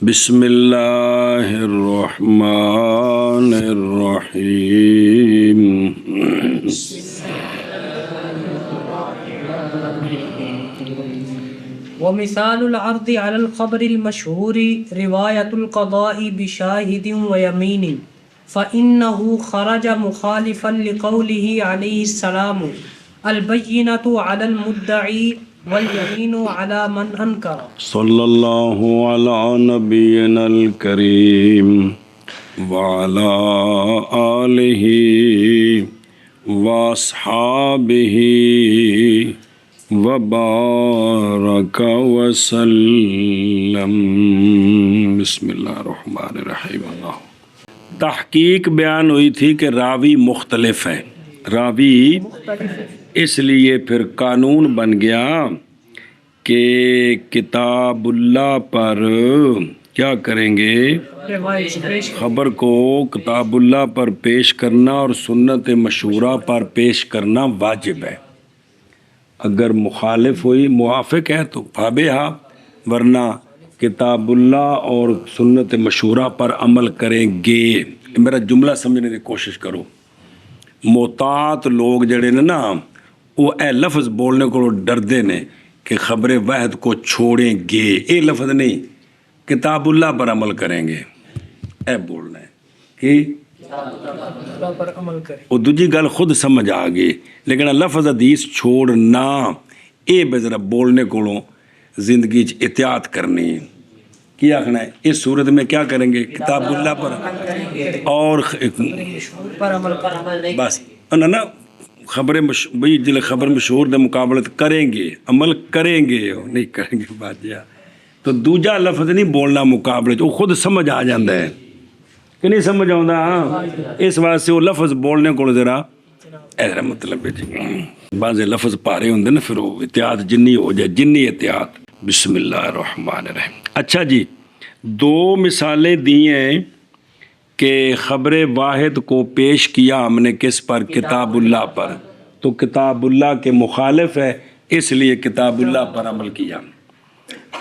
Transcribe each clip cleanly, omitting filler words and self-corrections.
بسم اللہ الرحمن الرحیم۔ ومثال العرض على الخبر المشهور رواية القضاء بشاهد ويمين فإنه خرج مخالفا لقوله عليه السلام البينة على المدعي واليمين على من أنكر۔ صلی اللہ علی نبینا الکریم وعلی آلہ واصحابہ وبارک وسلم۔ بسم اللہ الرحمن الرحیم۔ تحقیق بیان ہوئی تھی کہ راوی مختلف ہے، راوی اس لیے پھر قانون بن گیا کہ کتاب اللہ پر کیا کریں گے، خبر کو کتاب اللہ پر پیش کرنا اور سنت مشہورہ پر پیش کرنا واجب ہے۔ اگر مخالف ہوئی موافق ہے تو فابہا، ورنہ کتاب اللہ اور سنت مشہورہ پر عمل کریں گے۔ میرا جملہ سمجھنے کی کوشش کرو۔ محتاط لوگ جڑے نے نا وہ اے لفظ بولنے کو ڈردے نے کہ خبر واحد کو چھوڑیں گے، اے لفظ نہیں، کتاب اللہ پر عمل کریں گے، اے بولنا ہے کہ وہ دوجی گل خود سمجھ آ گئی، لیکن لفظ حدیث چھوڑنا اے بذرا بولنے کو زندگی احتیاط کرنی۔ کیا آخنا ہے اس صورت میں کیا کریں گے، کتاب اللہ پر اور بس نا خبر خبر مشہور دے مقابلت کریں گے، عمل کریں گے نہیں کریں گے بات جا تو دوجا لفظ نہیں بولنا مقابلے وہ خود سمجھ آ جاتا ہے کہ نہیں سمجھ آتا۔ ہاں اس واسطے وہ لفظ بولنے کو ذرا ایسا مطلب ہے جی بعض لفظ پارے ہوں نا پھر وہ احتیاط جنی ہو جائے، جنی احتیاط۔ بسم اللہ الرحمن الرحیم۔ اچھا جی، دو مثالیں دی ہیں کہ خبر واحد کو پیش کیا ہم نے کس پر، کتاب اللہ پر، تو کتاب اللہ کے مخالف ہے اس لیے کتاب اللہ پر عمل کیا۔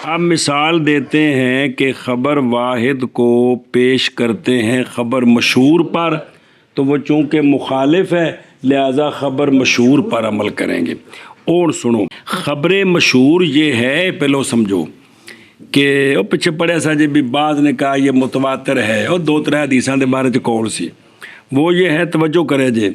اب مثال دیتے ہیں کہ خبر واحد کو پیش کرتے ہیں خبر مشہور پر، تو وہ چونکہ مخالف ہے لہذا خبر مشہور پر عمل کریں گے۔ اور سنو، خبر مشہور یہ ہے، پہلو سمجھو کہ وہ پیچھے پڑھے سا جی بھی بعض نے کہا یہ متواتر ہے، اور دو ترے حدیثاں دے بارے چ کول سی، وہ یہ ہے توجہ کرے جی،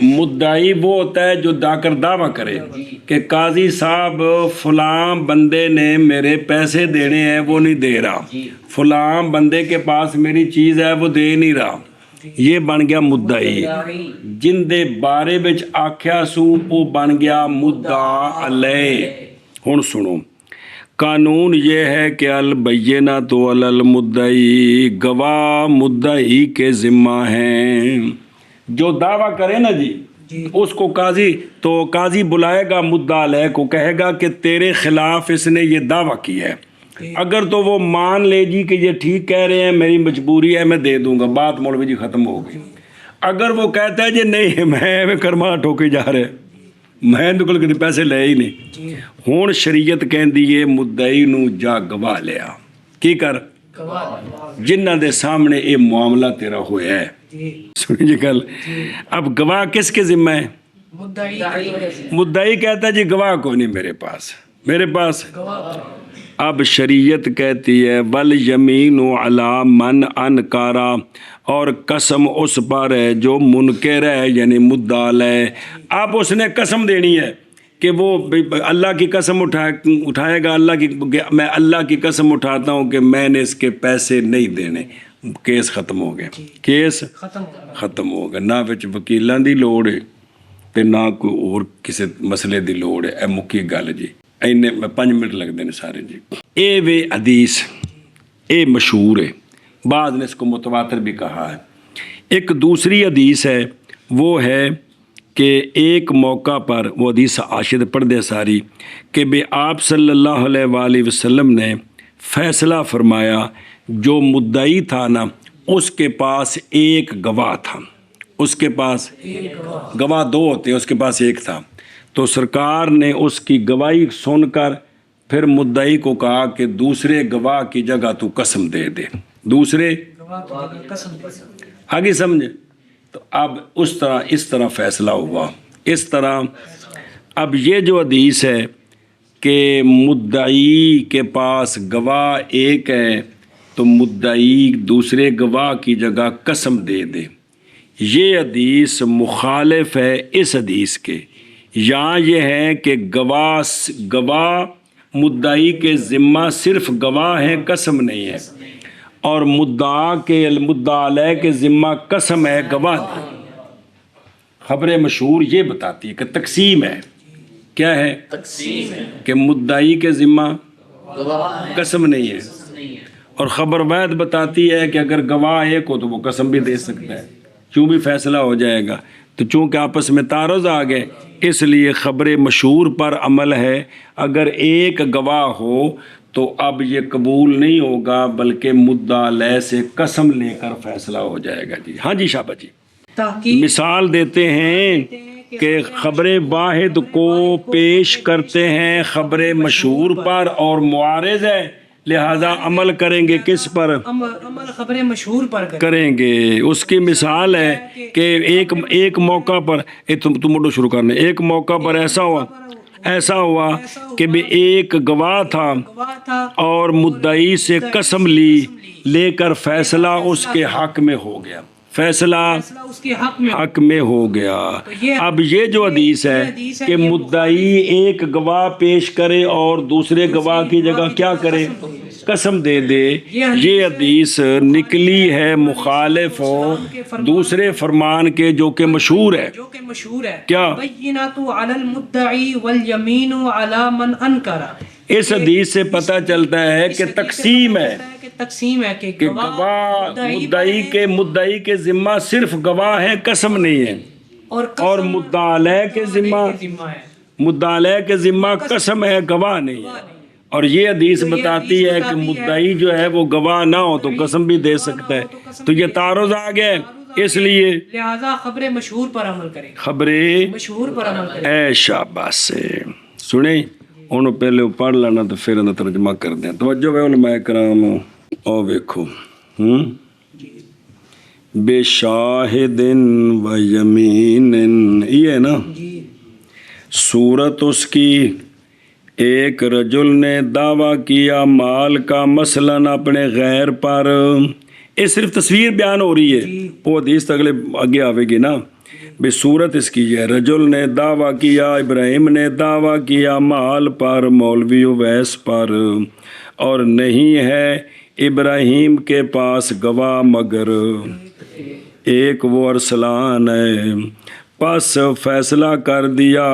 مدعی وہ ہوتا ہے جو دا کر دعویٰ کرے کہ قاضی صاحب فلاں بندے نے میرے پیسے دینے ہیں وہ نہیں دے رہا، فلاں بندے کے پاس میری چیز ہے وہ دے نہیں رہا، یہ بن گیا مدعی۔ جن دے بارے بچ آکھیا سو وہ بن گیا مدعا علیہ۔ ہن سنو، قانون یہ ہے کہ البینۃ علی المدعی، گواہ مدعی کے ذمہ ہیں۔ جو دعویٰ کرے نا جی اس کو قاضی بلائے گا، مدعا علیہ کو کہے گا کہ تیرے خلاف اس نے یہ دعویٰ کیا ہے، اگر تو وہ مان لے جی کہ یہ ٹھیک کہہ رہے ہیں میری مجبوری ہے میں دے دوں گا، بات مولوی جی ختم ہو گئی۔ اگر وہ کہتا ہے جی نہیں میں کرما ٹھوکے جا رہے میں تو کل پیسے لے ہی نہیں، ہون شریعت کہندی ہے مدعی نو جا گواہ لیا، کی کر جنہ دے سامنے یہ معاملہ تیرا ہوا ہے۔ سنی جی گل، اب گواہ کس کے ذمہ ہے؟ مدعی کہتا ہے جی گواہ کو نہیں میرے پاس۔ اب شریعت کہتی ہے والیمین علی من انکر، اور قسم اس پر ہے جو منکر ہے یعنی مدعا علیہ۔ اب اس نے قسم دینی ہے کہ وہ اللہ کی قسم اٹھائے گا، میں اللہ کی قسم اٹھاتا ہوں کہ میں نے اس کے پیسے نہیں دینے، کیس ختم ہو گیا، کیس ختم ہو گیا، نہ وچ وکیلاں دی لوڑ ہے تے نہ کوئی اور کسی مسئلے دی لوڑ ہے۔ اے مکی گل جی، اینے 5 منٹ لگتے ہیں سارے جی۔ اے وے حدیث اے مشہور ہے، بعض نے اس کو متواتر بھی کہا ہے۔ ایک دوسری حدیث ہے، وہ ہے کہ ایک موقع پر وہ حدیث عاشد پڑھ دے ساری کہ بے آپ صلی اللہ علیہ وآلہ وسلم نے فیصلہ فرمایا، جو مدعی تھا نا اس کے پاس ایک گواہ تھا، اس کے پاس گواہ 2 ہوتے ہیں، اس کے پاس ایک تھا، تو سرکار نے اس کی گواہی سن کر پھر مدعی کو کہا کہ دوسرے گواہ کی جگہ تو قسم دے دے، دوسرے آگے سمجھے. تو اب اس طرح فیصلہ ہوا. اس طرح اب یہ جو حدیث ہے کہ مدعی کے پاس گواہ ایک ہے تو مدعی دوسرے گواہ کی جگہ قسم دے دے، یہ حدیث مخالف ہے اس حدیث کے. یہاں یہ ہے کہ گواہ مدعی کے ذمہ صرف گواہ ہے، قسم نہیں ہے، اور مدعا علیہ کے ذمہ قسم ہے، گواہ نہیں. خبر مشہور یہ بتاتی ہے کہ تقسیم ہے. کیا ہے؟ تقسیم ہے کہ مدعی کے ذمہ قسم نہیں ہے، اور خبر واحد بتاتی ہے کہ اگر گواہ ایک ہو تو وہ قسم بھی دے سکتا ہے، کیوں بھی فیصلہ ہو جائے گا. تو چونکہ آپس میں تعارض آ گئے اس لیے خبر مشہور پر عمل ہے. اگر ایک گواہ ہو تو اب یہ قبول نہیں ہوگا بلکہ مدعا علیہ سے قسم لے کر فیصلہ ہو جائے گا. جی ہاں جی شابہ جی. مثال دیتے ہیں کہ خبر واحد کو پیش کرتے ہیں خبر مشہور پر اور معارض ہے، لہذا عمل کریں گے کس پر؟ عمل خبر مشہور پر کریں گے. اس کی مثال ہے کہ ایک موقع پر تم اٹھو شروع کرنے. ایک موقع پر ایسا ہوا کہ بھی ایک گواہ تھا اور مدعی سے قسم لے کر فیصلہ اس کے حق میں ہو گیا، فیصلہ اس کے حق میں ہو گیا. اب یہ جو حدیث ہے کہ مدعی ایک گواہ پیش کرے اور دوسرے گواہ کی جگہ کیا کرے؟ قسم دے دے. یہ حدیث نکلی ہے مخالف ہو دوسرے فرمان کے جو کہ مشہور ہے. کیا؟ بینۃ علی المدعی والیمین علی من انکر. اس حدیث سے پتہ چلتا ہے کہ تقسیم ہے کہ گواہ مدعی کے ذمہ صرف گواہ ہے، قسم نہیں ہے، اور مدعا علیہ کے ذمہ قسم ہے، گواہ نہیں ہے. اور یہ حدیث بتاتی ہے کہ مدعی جو ہے وہ گواہ نہ ہو تو قسم بھی دے سکتا ہے. تو یہ تعارض آ گیا، اس لیے لہذا خبر مشہور پر عمل کریں. خبر مشہور پر عمل کریں. اے شاباش سے سنیں انہوں پہلے پڑھ لینا تو پھر انہوں ترجمہ کر دیں. توجہ ہے علماء کرام. او ویکھو بے شاہد و یمین، یہ ہے نا صورت اس کی. ایک رجل نے دعویٰ کیا مال کا مثلاً اپنے غیر پر. یہ صرف تصویر بیان ہو رہی ہے، وہ حدیث آگے آوے گی نا. بے صورت اس کی ہے، رجل نے دعویٰ کیا، ابراہیم نے دعویٰ کیا مال پر مولوی اویس پر، اور نہیں ہے ابراہیم کے پاس گواہ مگر ایک وہ ارسلان ہے. پس فیصلہ کر دیا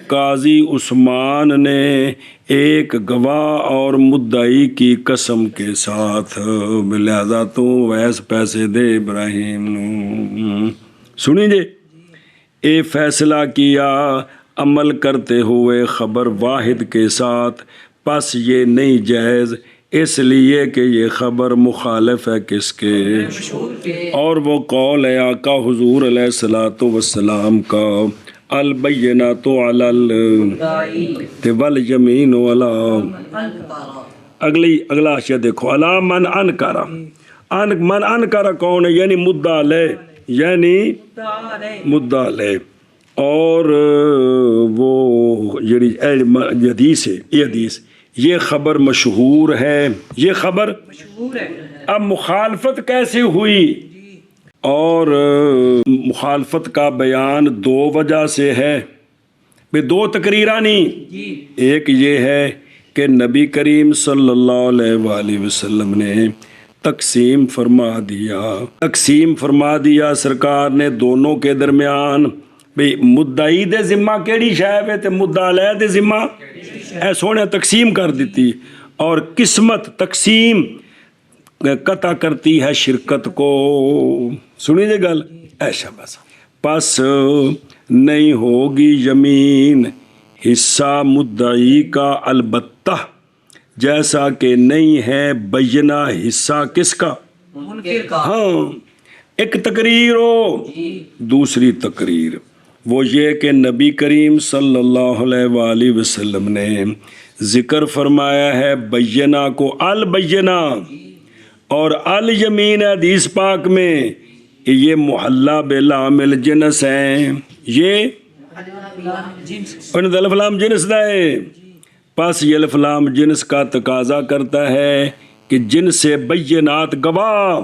قاضی عثمان نے ایک گواہ اور مدعی کی قسم کے ساتھ، لہذا تو ویس پیسے دے ابراہیم نو. سنیں جے اے فیصلہ کیا عمل کرتے ہوئے خبر واحد کے ساتھ، پس یہ نہیں جائز اس لیے کہ یہ خبر مخالف ہے کس کے؟ اور وہ قول ہے آقا حضور علیہ الصلوۃ والسلام کا، البینۃ علی المدعی والیمین علی. اگلا اشیاء دیکھو، علی من انکر. من انکر کون ہے؟ یعنی مدعا علیہ. اور وہ جڑی حدیث ہے، یہ حدیث یہ خبر مشہور ہے، یہ خبر مشہور ہے. اب مخالفت کیسے ہوئی؟ اور مخالفت کا بیان دو وجہ سے ہے، دو تقریریں نہیں. ایک یہ ہے کہ نبی کریم صلی اللہ علیہ وآلہ وسلم نے تقسیم فرما دیا سرکار نے دونوں کے درمیان. بھئی مدعی دے ذمہ کیڑی شے ہے تے مدعا علیہ دے ذمہ اے سونے تقسیم کر دیتی. اور قسمت تقسیم قطع کرتی ہے شرکت کو. سنی جے گل ایسا بس. پس نہیں ہوگی یمین حصہ مدعی کا البتہ، جیسا کہ نہیں ہے بینہ حصہ کس کا؟ ہاں. ایک تقریر ہو، دوسری تقریر وہ یہ کہ نبی کریم صلی اللہ علیہ وآلہ وسلم نے ذکر فرمایا ہے بینہ کو البینہ اور الیمین حدیث پاک میں یہ محلہ بلام الجنس ہیں، یہ الف لام جنس دا ہے، پس یہ الف لام جنس کا تقاضا کرتا ہے کہ جن سے بینات گواہ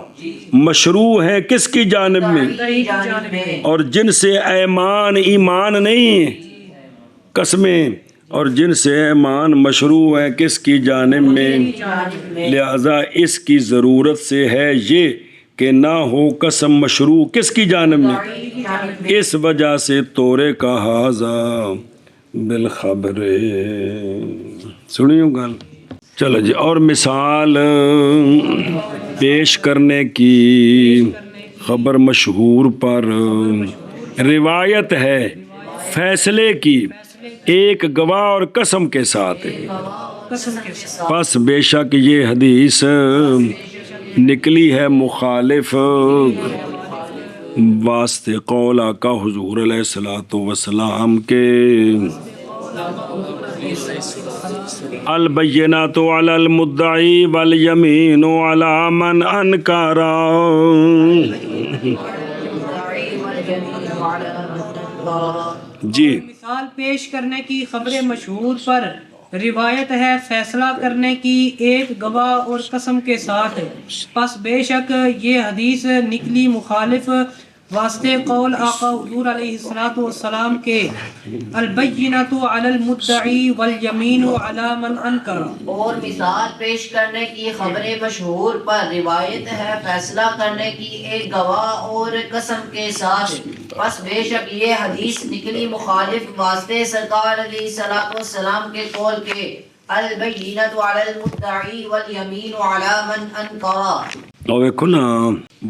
مشروع ہیں کس کی جانب میں، اور جن سے ایمان ایمان نہیں قسمیں، اور جن سے ایمان مشروع ہیں کس کی جانب میں، لہذا اس کی ضرورت سے ہے یہ کہ نہ ہو قسم مشروع کس کی جانب میں، اس وجہ سے تورے کا حاضا بالخبر۔ سنیو گل، چلو جی، اور مثال پیش کرنے کی خبر مشہور پر روایت ہے فیصلے کی ایک گواہ اور قسم کے ساتھ، پس بے شک یہ حدیث نکلی ہے مخالف واسطے قول آقا حضور علیہ الصلوۃ والسلام کے، البینات علی المدعی والیمین علی من انکر۔ جی، مثال پیش کرنے کی خبر مشہور پر روایت ہے فیصلہ کرنے کی ایک گواہ اور قسم کے ساتھ، پس بے شک یہ حدیث نکلی مخالف واسطے قول آقا حضور علیہ الصلوۃ والسلام کے، البینۃ علی المدعی والیمین علی من انکر۔ اور مثال پیش کرنے کی خبر مشہور پر روایت ہے فیصلہ کرنے کی ایک گواہ اور قسم کے ساتھ، بس بے شک یہ حدیث نکلی مخالف واسطے سرکار علیہ الصلوۃ والسلام کے قول کے، البینۃ علی المدعی والیمین علی من انکر۔ اور دیکھو نا،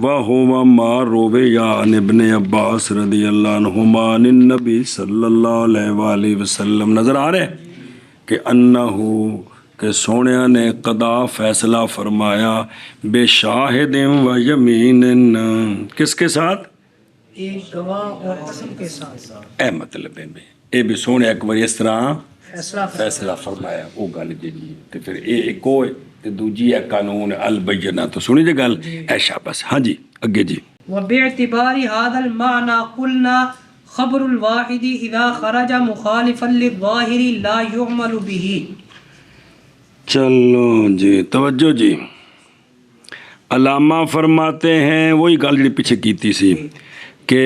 وَهُوَ مَا رُوِيَ عَنِ ابْنِ عباس رضی اللہ عنہما عن النبی صلی اللہ علیہ وآلہ وسلم، نظر آ رہے کہ انہو کہ سونیا نے قضا فیصلہ فرمایا بے شاہد و یمین، کس کے ساتھ؟ ایک گواہ اور قسم کے ساتھ۔ اے مطلب ہے میں اے بھی سونے ایک بار اس طرح فیصلہ فیصلہ فرمایا، وہ گل جی تے پھر ایک ہوئے تے دوجی ہے قانون البینہ، تو سنی جی گل ایشا بس۔ ہاں جی اگے جی، وباعتبار هذا المعنى قلنا خبر الواحد اذا خرج مخالفا للظاهر لا يعمل به۔ چلو جی توجہ جی، علامہ فرماتے ہیں وہی گل جی پیچھے کیتی سی کہ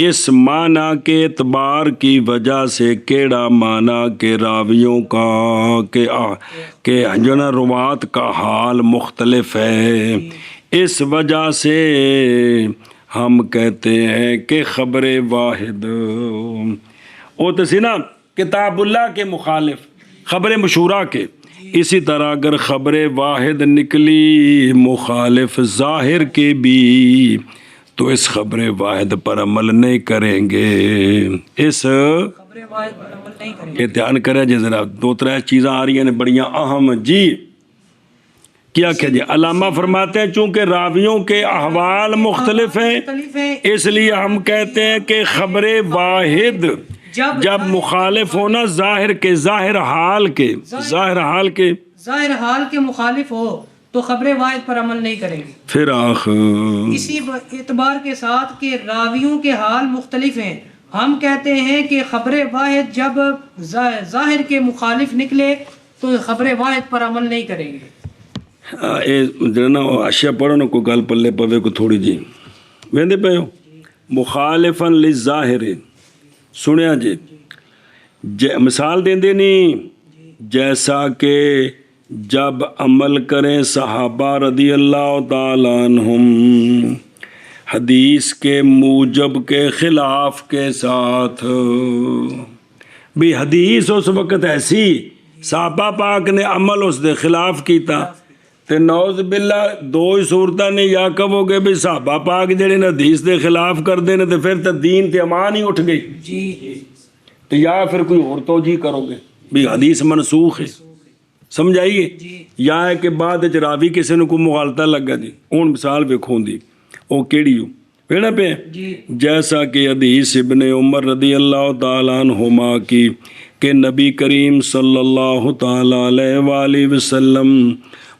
اس معنی کے اعتبار کی وجہ سے کیڑا معنی کہ راویوں کا کہ جو نا روات کا حال مختلف ہے، اس وجہ سے ہم کہتے ہیں کہ خبر واحد وہ تو سی نا کتاب اللہ کے مخالف خبر مشہورہ کے، اسی طرح اگر خبر واحد نکلی مخالف ظاہر کے بھی تو اس خبر واحد پر عمل نہیں کریں گے، اس خبر واحد پر عمل نہیں کریں گے۔ یہ دھیان کریں جی، ذرا دو ترے چیزاں آ رہی ہیں بڑیاں اہم جی، کیا کہ جی علامہ فرماتے ہیں چونکہ راویوں کے احوال مختلف ہیں، اس لیے ہم کہتے ہیں کہ خبر واحد جب مخالف ہونا ظاہر کے ظاہر حال کے مخالف ہو تو خبر واحد پر عمل نہیں کریں گے۔ پھر آخر اسی اعتبار کے ساتھ کہ راویوں کے حال مختلف ہیں، ہم کہتے ہیں کہ خبر واحد جب ظاہر کے مخالف نکلے تو خبر واحد پر عمل نہیں کریں گے۔ نا اشیاء پڑھو نا کوئی گل پلے پوے کو تھوڑی جی ویندے پے ہو، مخالفاً للظاہر، سنیا جی مثال دیں دے نہیں، جیسا کہ جب عمل کریں صحابہ رضی اللہ تعالیٰ عنہم حدیث کے موجب کے خلاف کے ساتھ، بھی حدیث اس وقت ایسی صحابہ پاک نے عمل اس دے خلاف کیتا تے نعوذ باللہ دو ہی صورتاں نے، یا کہو گے بھی صحابہ پاک جڑے نے حدیث دے خلاف کر دے نے تے پھر تے دین تے امان ہی اٹھ گئی جی، تو یا پھر کوئی اور توجیہ کرو گے بھی حدیث منسوخ ہے، سمجھائیے، یا ہے کہ بعد راوی کسی نے کوئی مغالطہ لگا جی، ہوں مثال ویکھوں دی وہ کیڑی ہو پیڑا پہ، جیسا کہ حدیث ابن عمر رضی اللہ تعالیٰ عنہما کی کہ نبی کریم صلی اللہ تعالیٰ علیہ وآلہ وسلم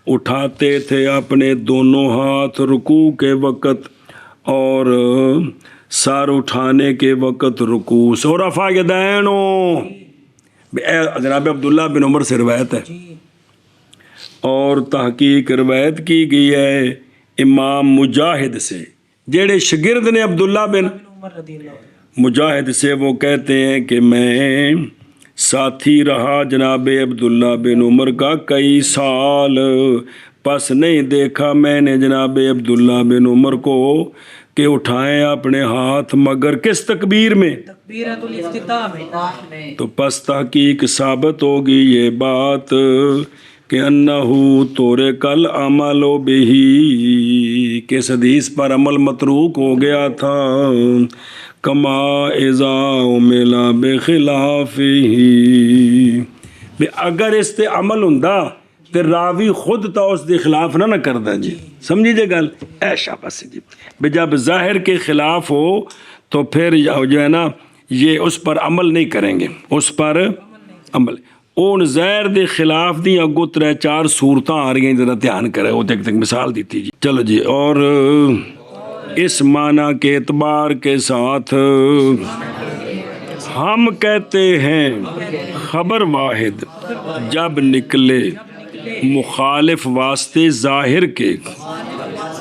اٹھاتے تھے اپنے دونوں ہاتھ رکوع کے وقت اور سر اٹھانے کے وقت رکوع سے، اور رفع یدینو، جناب عبداللہ بن عمر سے روایت ہے، اور تحقیق روایت کی گئی ہے امام مجاہد سے، جڑے شگرد نے عبداللہ بن عمر رضی اللہ عنہ، مجاہد سے، وہ کہتے ہیں کہ میں ساتھی رہا جناب عبداللہ بن عمر کا کئی سال، پس نہیں دیکھا میں نے جناب عبداللہ بن عمر کو کہ اٹھائیں اپنے ہاتھ مگر کس تکبیر میں، تکبیرۃ الافتتاح میں، تو پس تحقیق ثابت ہوگی یہ بات کہ انہو تورے کل عمل و بہی، کہ اس حدیث پر عمل متروک ہو گیا تھا، کما اذا عملا بخلافہ، اگر اس تے عمل ہوندا تے راوی خود تا اس دے خلاف نہ کردا جی، سمجھی جے گل، اے شاباش جی، بے جب ظاہر کے خلاف ہو تو پھر جو ہے نا یہ اس پر عمل نہیں کریں گے، اس پر عمل اون زہر دے خلاف دی اگو 3-4 صورتاں آ رہی ہیں، ذرا دھیان کرے، وہ تک مثال دیتی جی، چلو جی، اور اس معنی کے اعتبار کے ساتھ ہم کہتے ہیں خبر واحد جب نکلے مخالف واسطے ظاہر کے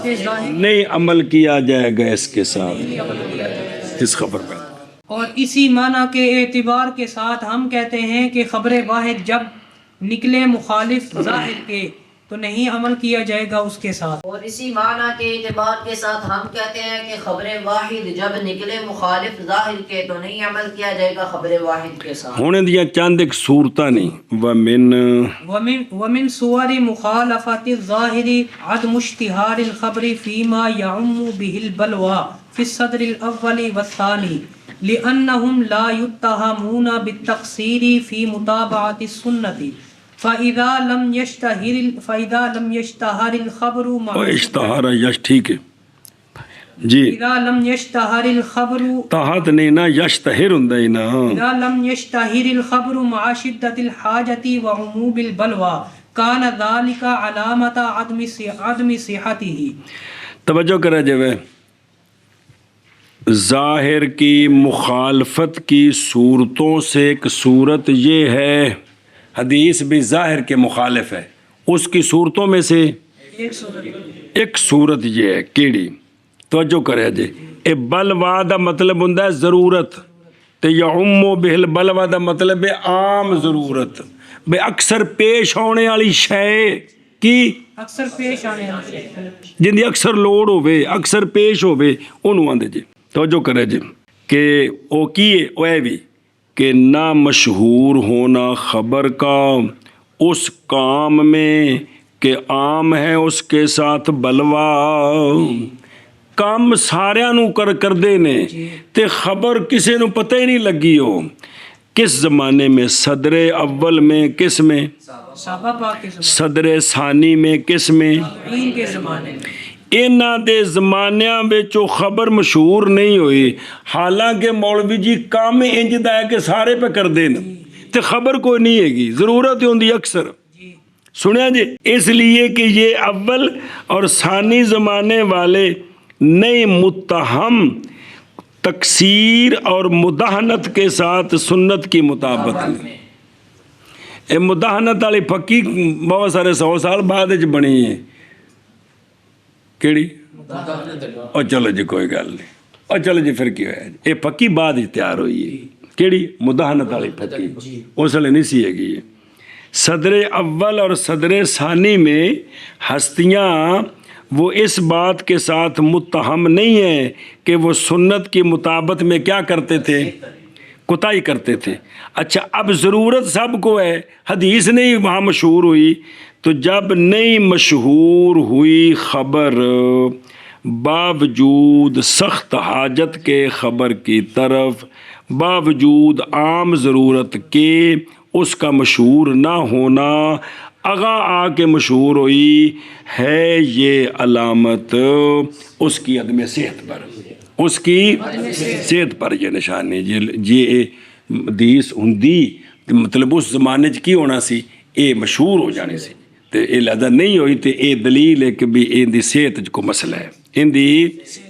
نہیں عمل کیا جائے گا اس کے ساتھ، اس خبر پہ، اور اسی معنی کے اعتبار کے ساتھ ہم کہتے ہیں کہ خبر واحد جب نکلے مخالف ظاہر کے تو نہیں عمل کیا جائے گا اس کے ساتھ، اور اسی معنی کے اعتبار کے ساتھ ہم کہتے ہیں کہ خبر واحد جب نکلے مخالف ظاہر کے تو نہیں عمل کیا جائے گا خبر واحد کے ساتھ۔ ہونے دیا چند ایک صورتاں نہیں، ومن صور مخالفت الظاہر عدم اشتہار الخبر فیما یعم به البلوى فی الصدر الاول والثانی لأنهم لا يتهمون بالتقصیر فی متابعت السنت فإذا لم يشتہر الخبر اشتہار یش ٹھیک ہے جی، اذا لم يشتہر الخبر تحت نہیں نا یشتہر ہوندا ہی نا، اذا لم يشتہر الخبر مع شدت الحاجت وعموم البلوى كان ذلك علامت عدم صحته۔ توجہ کرے جو ظاہر کی مخالفت کی صورتوں سے ایک صورت یہ ہے، حدیث بھی ظاہر کے مخالف ہے، اس کی صورتوں میں سے ایک صورت یہ ہے، کیڑی؟ توجہ کرے جی، اے بلوا دا مطلب ہوندا ہے ضرورت، تے یعم بہل بلوا دا مطلب ہے عام ضرورت، بے اکثر پیش ہونے والی شے کی اکثر پیش آنے والی جن دی اکثر لوڑ ہوے، اکثر پیش ہوے، اونوں آندے جی۔ توجہ کرے جی کہ او کیے او اے بھی کہ نہ مشہور ہونا خبر کا اس کام میں کہ عام ہے اس کے ساتھ بلوا، کام ساریاں نو کر دے نے تے خبر کسے نو پتہ ہی نہیں لگی ہو، کس زمانے میں؟ صدر اول میں، کس میں؟ صحابہ کے زمانے، صدر ثانی میں، کس میں؟ تابعین کے زمانے میں، انہاں دے زمانیاں وچوں خبر مشہور نہیں ہوئی، حالانکہ مولوی جی کام انج دا ہے کہ سارے پہ کر دین تے خبر کوئی نہیں ہے گی، ضرورت ہوندی اکثر، سنیا جی، اس لیے کہ یہ اول اور ثانی زمانے والے نئے متہم تکثیر اور مداہنت کے ساتھ سنت کی مطابقت میں، اے مداہنت والی پکی بہت سارے 100 سال بعد بنی ہے، کیڑی؟ اور چلو جی کوئی گل نہیں، اور چلو جی پھر کی ہویا جی، یہ پکی بعد تیار ہوئی ہے، کیڑی؟ مداہنت والی پکی، اس لیے نہیں سی ہے گی۔ صدر اول اور صدر ثانی میں ہستیاں وہ اس بات کے ساتھ متہم نہیں ہیں کہ وہ سنت کی مطابقت میں کیا کرتے تھے؟ کوتاہی کرتے تھے۔ اچھا، اب ضرورت سب کو ہے، حدیث نہیں وہاں مشہور ہوئی، تو جب نہیں مشہور ہوئی خبر باوجود سخت حاجت کے خبر کی طرف، باوجود عام ضرورت کے اس کا مشہور نہ ہونا، اگاں آ کے مشہور ہوئی ہے، یہ علامت اس کی عدم صحت پر، اس کی صحت پر یہ نشانی، یہ حدیث ہندی ਤੇ ਮਤਲਬ ਉਸ ਜ਼ਮਾਨੇ 'ਚ ਕੀ ਹੋਣਾ ਸੀ, ਇਹ ਮਸ਼ਹੂਰ ਹੋ ਜਾਣੀ ਸੀ ਤੇ ਇਹ ਲਦਾ ਨਹੀਂ ਹੋਈ ਤੇ ਇਹ ਦਲੀਲ ਹੈ ਕਿ ਵੀ ਇਹਦੀ ਸਿਹਤ 'ਚ ਕੋਈ ਮਸਲਾ ਹੈ, ਇਹਦੀ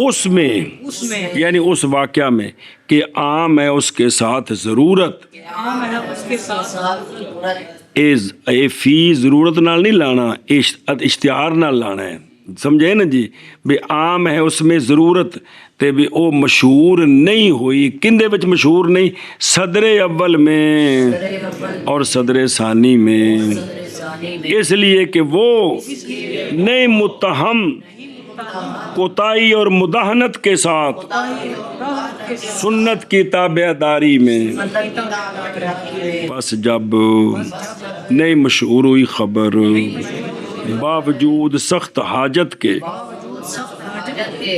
اس میں یعنی اس واقعہ میں کہ عام ہے اس کے ساتھ ضرورت عام ہے اس کے ساتھ اے فی ضرورت نال نہیں لانا اشتہار نال لانا ہے سمجھے نا جی بھی عام ہے اس میں ضرورت تے بھی او مشہور نہیں ہوئی کندے وچ مشہور نہیں صدر اول میں اور صدر ثانی میں اس لیے کہ وہ نہیں متہم کوتاہی اور مداہنت کے ساتھ سنت کی تابع داری میں بس جب نہیں مشہور ہوئی خبر باوجود سخت حاجت کے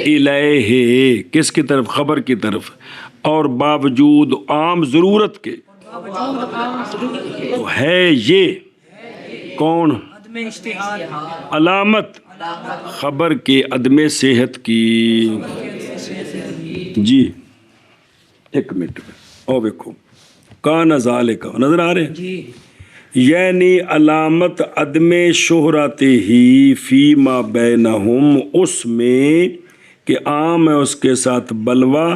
الیہ کس کی طرف خبر کی طرف اور باوجود عام ضرورت کے تو ہے یہ کون عدم اشتہار علامت خبر کے عدم صحت کی جی ایک منٹ او دیکھو کان ذالک نظر آ رہے ہیں جی یعنی علامت عدم شہرت ہی فی ما بینہم اس میں کہ عام ہے اس کے ساتھ بلوہ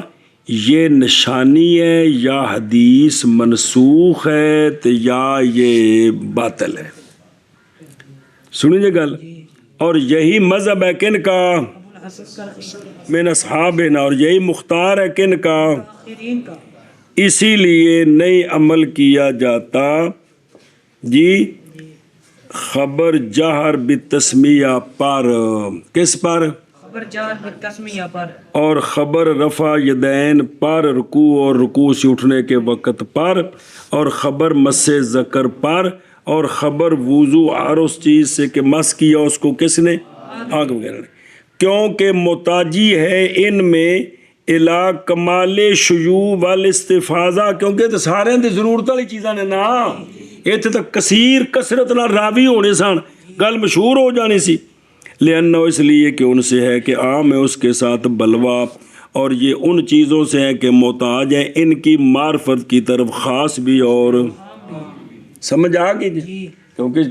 یہ نشانی ہے یا حدیث منسوخ ہے تو یا یہ باطل ہے سنیے گل اور یہی مذہب ہے کن کا من اصحابنا اور یہی مختار ہے کن کا آخرین کا اسی لیے نہیں عمل کیا جاتا جی خبر جہر بتسمیہ پر کس پر خبر جار بالتسمیہ پر اور خبر رفع یدین پر رکوع اور رکوع سے اٹھنے کے وقت پر اور خبر مس ذکر پر اور خبر وضو اور اس چیز سے کہ مس کیا اس کو کس نے آگ وغیرہ نے کیونکہ محتاجی ہے ان میں الا کمال شیوع والاستفاضہ کیونکہ تو سارے دی ضرورت والی چیزاں نے نا اتنے تو کثیر کثرت نہ راوی ہونے سن گل مشہور ہو جانی سی لأنہ اس لیے کہ ان سے ہے کہ عام ہے اس کے ساتھ بلوا اور یہ ان چیزوں سے ہے کہ محتاج ہے ان کی معرفت کی طرف خاص بھی اور سمجھ آ گئی جی کیونکہ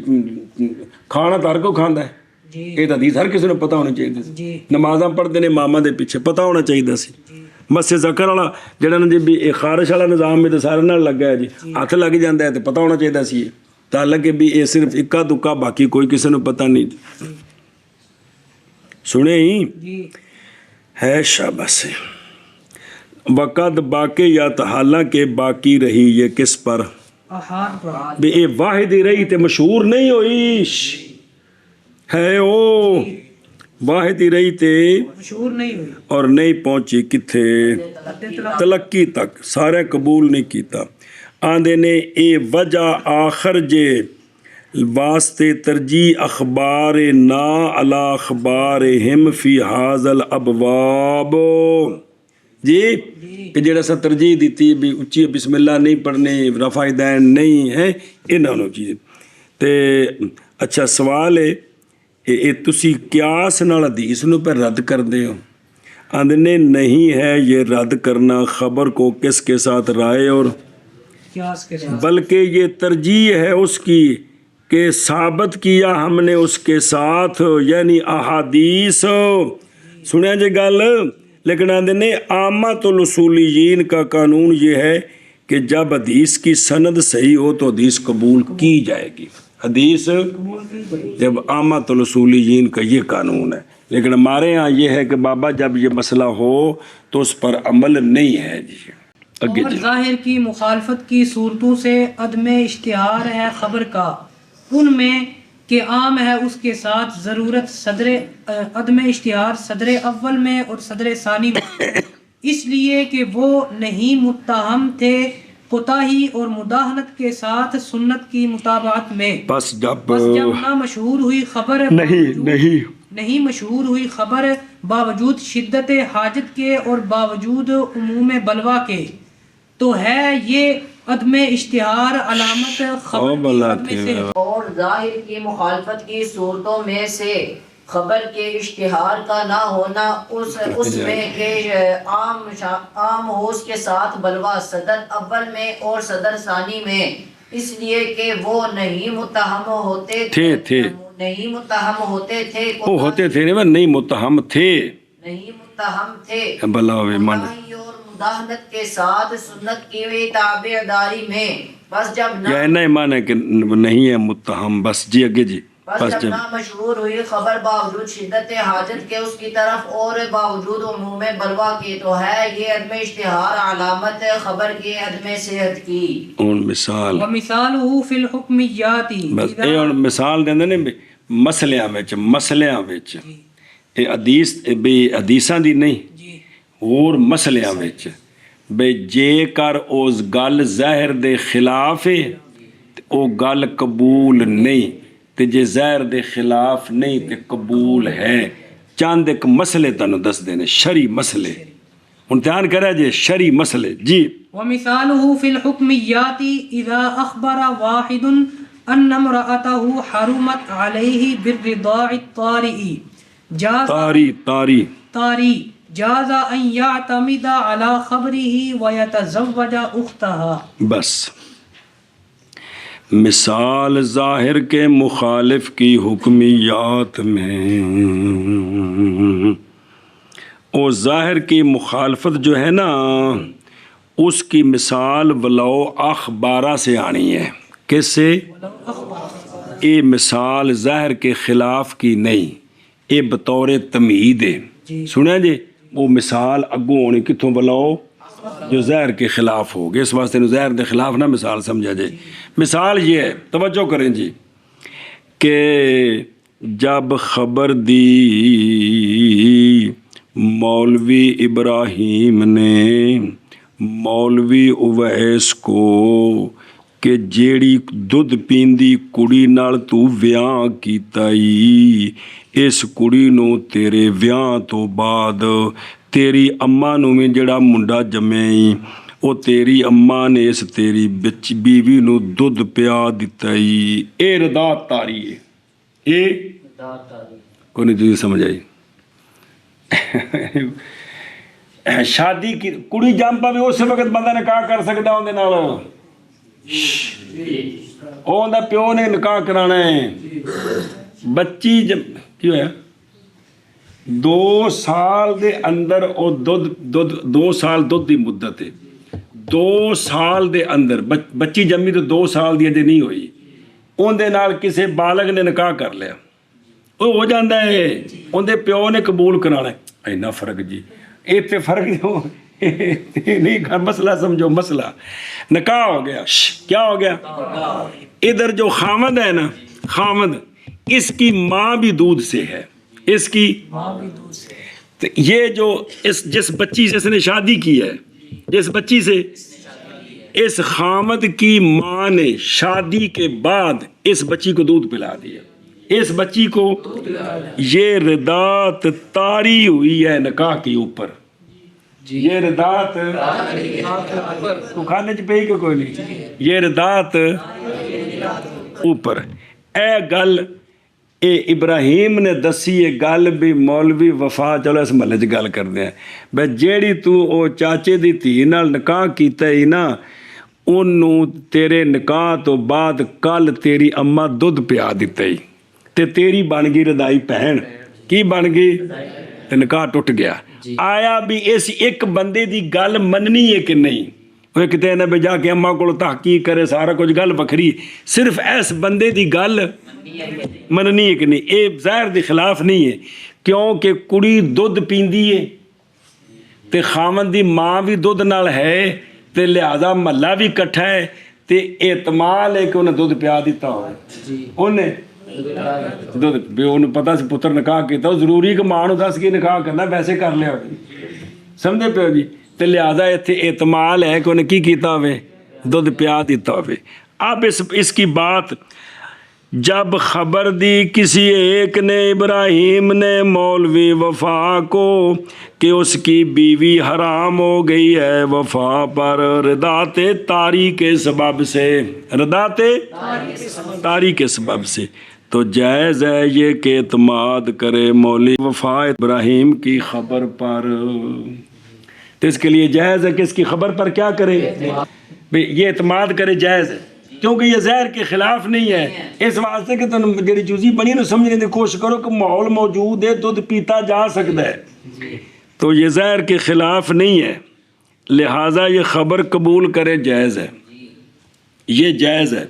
کھانا تو ہر کو کھانا ہے جی یہ تو حدیث ہر کسی نے پتہ ہونی چاہیے سی جی نمازاں پڑھتے نے اماماں دے پیچھے پتہ ہونا چاہیے سی مس ذکر والا جڑا نا جی بھی یہ خارش والا نظام میں تو سارے نال لگا ہے جی ہاتھ لگ جاتا ہے تو پتہ ہونا چاہیے سی تاکہ بھی یہ صرف اکا دکا باقی کوئی کسی نے پتہ نہیں سنے ہی جی ہے شاباش وقت باقی یا تو حالانکہ باقی رہی یہ کس پر احاد پر بھی یہ واحد ہی رہی تے مشہور نہیں ہوئی ہے او واحد ہی رہی تے مشہور نہیں ہوئی اور نہیں پہنچی کتھے تلقی تک سارے قبول نہیں کیتا آندے نے اے وجہ آخر جے واسطے ترجیح اخبار نا علی اخبارہم فی حاضل ابواب جی کہ جڑا سا ترجیح دیتی بھی اچھی بسم اللہ نہیں پڑھنے رفع دین نہیں ہے انہوں نے چیز تے اچھا سوال ہے یہ تسی قیاس نال حدیث نو پہ رد کر دے ہو آندھنے نہیں ہے یہ رد کرنا خبر کو کس کے ساتھ رائے اور قیاس کے ساتھ بلکہ یہ ترجیح ہے اس کی کہ ثابت کیا ہم نے اس کے ساتھ یعنی احادیث سنیا جی گل لیکن آندھنے عامت الاصولیین کا قانون یہ ہے کہ جب حدیث کی سند صحیح ہو تو حدیث قبول کی جائے گی حدیث جب عامت الاصولیین کا یہ قانون ہے لیکن ہمارے ہاں یہ ہے کہ بابا جب یہ مسئلہ ہو تو اس پر عمل نہیں ہے جی اگے اور جی ظاہر کی مخالفت کی صورتوں سے عدم اشتہار ہے خبر کا ان میں کہ عام ہے اس کے ساتھ ضرورت صدر عدم اشتہار صدر اول میں اور صدر ثانی میں اس لیے کہ وہ نہیں متہم تھے کوتاہی اور مداہنت کے ساتھ سنت کی مطابقت میں بس جب نہ مشہور ہوئی خبر نہیں مشہور ہوئی خبر باوجود شدت حاجت کے اور باوجود عموم بلوا کے تو ہے یہ عدم اشتہار علامت خبر کی عدم سے اور ظاہر کی مخالفت کی صورتوں میں سے خبر کے اشتہار کا نہ ہونا اس میں کہ عام ہو اس کے ساتھ بلوا صدر اول میں اور صدر ثانی میں اس لیے کہ وہ نہیں متہم ہوتے تھے نہیں متہم ہوتے تھے وہ ہوتے تھے نہیں متہم تھے نہیں متہم تھے بلا ہوئے من کوتاہی اور مداہنت کے ساتھ سنت کی ہوئی تابعداری میں بس جب یا اینا ایمان ہے کہ نہیں ہے متہم بس جی اگے جی بس جب نہ مشہور ہوئی خبر باوجود شدت حاجت کے اس کی طرف اور باوجود عموم بلوا کے تو ہے یہ عدم اشتہار علامت خبر کے عدم صحت کی ان مثال ومثاله في الحكميات بس اے ہن مثال دیندے نے مسلیاں وچ اے حدیث بے حدیثاں دی نہیں جی اور مسلیاں وچ بے جے کر اس گل ظاہر دے خلاف ہے تے او گل قبول نہیں تے جے ظاہر دے خلاف نہیں تے قبول ہے چند ایک مسئلے تانوں دس دینے شرعی مسئلے ہن دھیان کرے جے شرعی مسئلے جی ومثاله في الحكميات إذا أخبر واحد أن امرأته حرمت عليه بالرضاع الطارئ جاز طاری جاز أن يعتمد على خبره ويتزوج أختها بس مثال ظاہر کے مخالف کی حکمیات میں او ظاہر کی مخالفت جو ہے نا اس کی مثال ولو اخبارہ سے آنی ہے کس سے اے مثال ظاہر کے خلاف کی نہیں اے بطور تمہید ہے سنیں جی وہ مثال اگوں ہونی کتوں بلاؤ جو ظاہر کے خلاف ہو گئے اس واسطے ظاہر کے خلاف نہ مثال سمجھا جائے مثال یہ ہے توجہ کریں جی کہ جب خبر دی مولوی ابراہیم نے مولوی اویس کو کہ جیڑی دودھ پیندی کڑی نال تو ویاہ کیتا ای اس کڑی نو تیرے ویاہ تو بعد تیری اماں نو میں جڑا منڈا جمے او تیری اماں نے اس تیری بیوی نو دودھ پیا دیتا ای اے ردات تاری ہے اے کوئی نہیں تجھے سمجھ آئی شادی کی کڑی جم پاوے اس وقت بندہ نکاح کر سکتا ہوں دے نال اون دا پیو نے نکاح کرانا ہے بچی کیوں ہے 2 سال دے اندر او دودھ 2 سال دودھ دی مدت ہے 2 سال دے اندر بچی جمی تو 2 سال دی اجے نہیں ہوئی اون دے نال کسے بالغ نے نکاح کر لیا وہ ہو جاندہ ہے اون دے پیو نے قبول کرانا ہے اینا فرق جی ایتے فرق نہیں مسئلہ سمجھو مسئلہ نکاح ہو گیا کیا ہو گیا ادھر جو خامد ہے نا خامد اس کی ماں بھی دودھ سے ہے اس کی تو یہ جو جس بچی سے اس نے شادی کی ہے جس بچی سے اس خامد کی ماں نے شادی کے بعد اس بچی کو دودھ پلا دیا اس بچی کو یہ ردات طاری ہوئی ہے نکاح کے اوپر یہ ردات تو کھانے چ پئی کہ کوئی نہیں یہ ردات اوپر اے گل اے ابراہیم نے دسی یہ گل بھی مولوی وفا چلو اس محلے چ گل کرتے ہیں بے جیڑی تو او چاچے دی دھی نال نکاح کیتا ہی نا انہوں تیرے نکاح تو بعد کل تیری اماں دودھ پیا دیتا ہی تے تیری بن گئی ردائی پہن کی بن گئی تے نکاح ٹوٹ گیا آیا بھی اس ایک بندے دی گل مننی ہے کہ نہیں وہ کہتے ہیں بے جا کے اماں کو تحقیق کرے سارا کچھ گل بکھری صرف اس بندے دی گل مننی ہے کہ نہیں اے ظاہر دی خلاف نہیں ہے کیونکہ کڑی دودھ پیندی ہے تے خامن دی ماں بھی دودھ نال ہے تے لہذا محلہ بھی کٹھا ہے تے احتمال ہے کہ انہیں دودھ پیا دیتا ہو انہیں دودھ بھی انہیں پتا سی پتر نکاح کیتا ضروری کہ ماں نو دس کے نکاح کرنا ویسے کر لیا سمجھے پیو جی تے لہذا اتنے احتمال ہے کہ انہیں کی کیتا ہوئے دودھ پیا دیتا ہوئے اب اس کی بات جب خبر دی کسی ایک نے ابراہیم نے مولوی وفا کو کہ اس کی بیوی حرام ہو گئی ہے وفا پر ردات طاری کے سبب سے ردات طاری کے سبب سے تو جائز ہے یہ کہ اعتماد کرے مولوی وفا ابراہیم کی خبر پر تو اس کے لیے جائز ہے کہ اس کی خبر پر کیا کرے یہ اعتماد کرے جائز ہے کیونکہ یہ زہر کے خلاف نہیں ہے، اس واسطے کہ تم جڑی جزی بنی نو سمجھنے کی کوشش کرو کہ ماحول موجود ہے، دودھ پیتا جا سکتا ہے، تو یہ زہر کے خلاف نہیں ہے، لہٰذا یہ خبر قبول کرے جائز ہے، یہ جائز ہے۔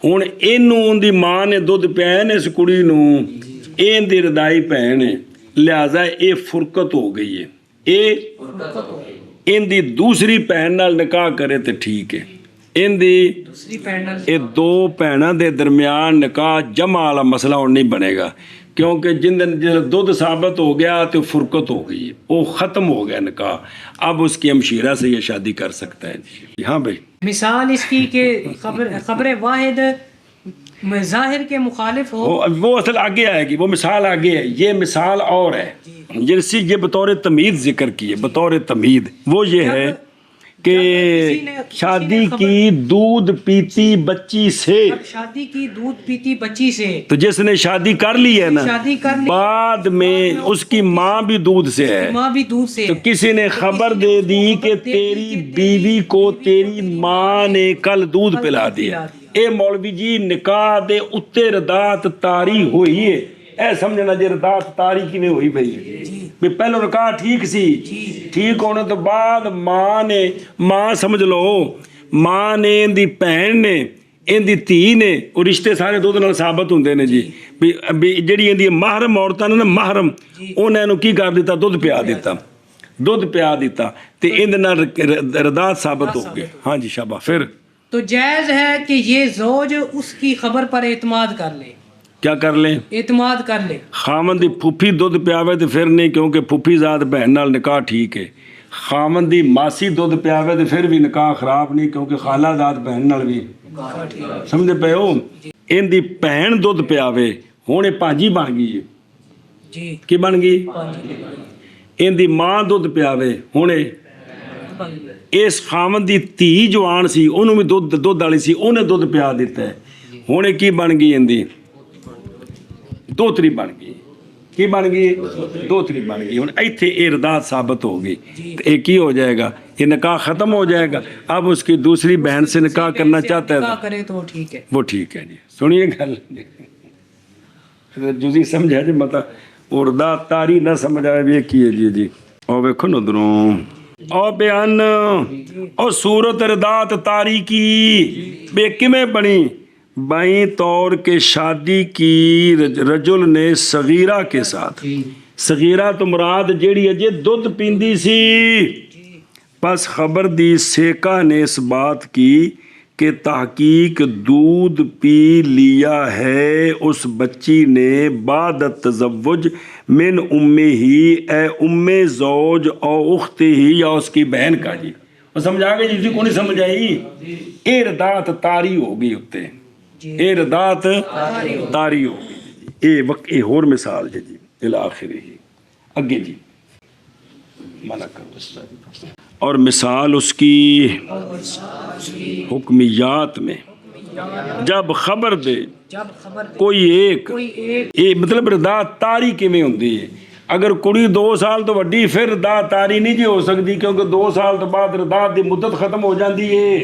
ہن اینوں ان دی ماں نے دودھ پیا نے اس کڑی نو، این دی رضائی بہن ہے، لہٰذا یہ فرقت ہو گئی ہے، یہ ان دی دوسری بہن نال نکاح کرے تو ٹھیک ہے، ان دی دوسری پینل یہ دو بہنوں دے درمیان نکاح جمع والا مسئلہ اور نہیں بنے گا، کیونکہ جن دن دودھ ثابت ہو گیا تو فرقت ہو گئی، وہ ختم ہو گیا نکاح، اب اس کی ہمشیرہ سے یہ شادی کر سکتا ہے۔ ہاں بھائی، مثال اس کی کہ خبر واحد ظاہر کے مخالف ہو، وہ اصل آگے آئے گی، وہ مثال آگے ہے، یہ مثال اور ہے جیسی یہ بطور تمید ذکر کی ہے، بطور تمید وہ یہ ہے کہ شادی کی دودھ پیتی بچی سے، شادی کی دودھ پیتی بچی سے، تو جس نے شادی کر لی ہے نا، شادی کر لی، بعد میں اس کی ماں بھی دودھ سے ہے، ماں بھی دودھ سے تو کسی نے خبر دے دی کہ تیری بیوی کو تیری ماں نے کل دودھ پلا دیا، اے مولوی جی نکاح دے اتے ردات تاری ہوئی ہے، اے سمجھنا جی ردات تاری کی نہیں ہوئی بھئی پہلو نکاح ٹھیک سی، ٹھیک ہونے تو بعد ماں سمجھ لو، ماں نے ان دی بہن نے ان دی دھی نے، اور رشتے سارے دودھ نال ثابت ہوندے نے جی، جڑی ان دی محرم عورتاں نے نا محرم، انہاں نوں کی کر دیتا، دودھ پیا دیتا تے ان دے نال ردات ثابت ہو گئے۔ ہاں جی شابہ، پھر تو جائز ہے کہ یہ زوج اس کی خبر پر اعتماد کر لے، کیا کر لیں؟ اعتماد کر لے، خامن دی پھوپھی دودھ پیاوے تو پھر نہیں، کیونکہ پھوپھی ذات بہن نال نکاح ٹھیک ہے، خامن دی ماسی دودھ پیاوے تو پھر بھی نکاح خراب نہیں، کیونکہ خالہ ذات بہن نال بھی سمجھے پے ہو، ان دی بہن دودھ پیاوے ہن یہ پانجی بن گئی ہے، جی کی بن گئی؟ ان دی ماں دودھ پیاوے ہن اس خامن دی دھی جوان سی، انہوں بھی دودھ والی سی، انہیں دودھ پیا دیتا ہے، ہن یہ کی بن گئی؟ ان دی دوتری بن گئی، کی بن گئی؟ دوتری بن گئی، ہن ایتھے یہ ردات ثابت ہو گئی، یہ کی ہو جائے گا؟ یہ نکاح ختم ہو جائے گا، اب اس کی دوسری بہن سے نکاح کرنا چاہتا نکاح ہے کرے تو ٹھیک ہے، وہ ٹھیک ہے جی۔ سنیے گل جزی سمجھا جی، مطلب اردہ تاری نہ سمجھ آئے بھی کی ہے جی اور ویکھو نا ادھروں او بیان او صورت ردات تاری کی بے کمیں بنی؟ بائیں طور کے شادی کی رجل نے صغیرہ کے ساتھ، صغیرہ تو مراد جیڑی ہے جی دودھ پیندی سی، پس خبر دی سیکا نے اس بات کی کہ تحقیق دودھ پی لیا ہے اس بچی نے بعد تزوج من ہی، اے زوج او اخت ہی، یا اس کی بہن کا جی، وہ سمجھا گئے جی کو نہیں سمجھ آئی؟ اے ردات تاری ہو گئی ہوتے، اے ردات تاری ہو گئی، اے وقت اے اور مثال جی الاخر ہی اگے جی منع کر، اور مثال اس کی حکمیات میں جب خبر دے کوئی ایک، مطلب ردات تاری کیویں ہوندی ہے؟ اگر کڑی 2 سال تو وڈی پھر ردات تاری نہیں جی ہو سکتی، کیونکہ 2 سال تو بعد ردات دی مدت ختم ہو جاندی ہے،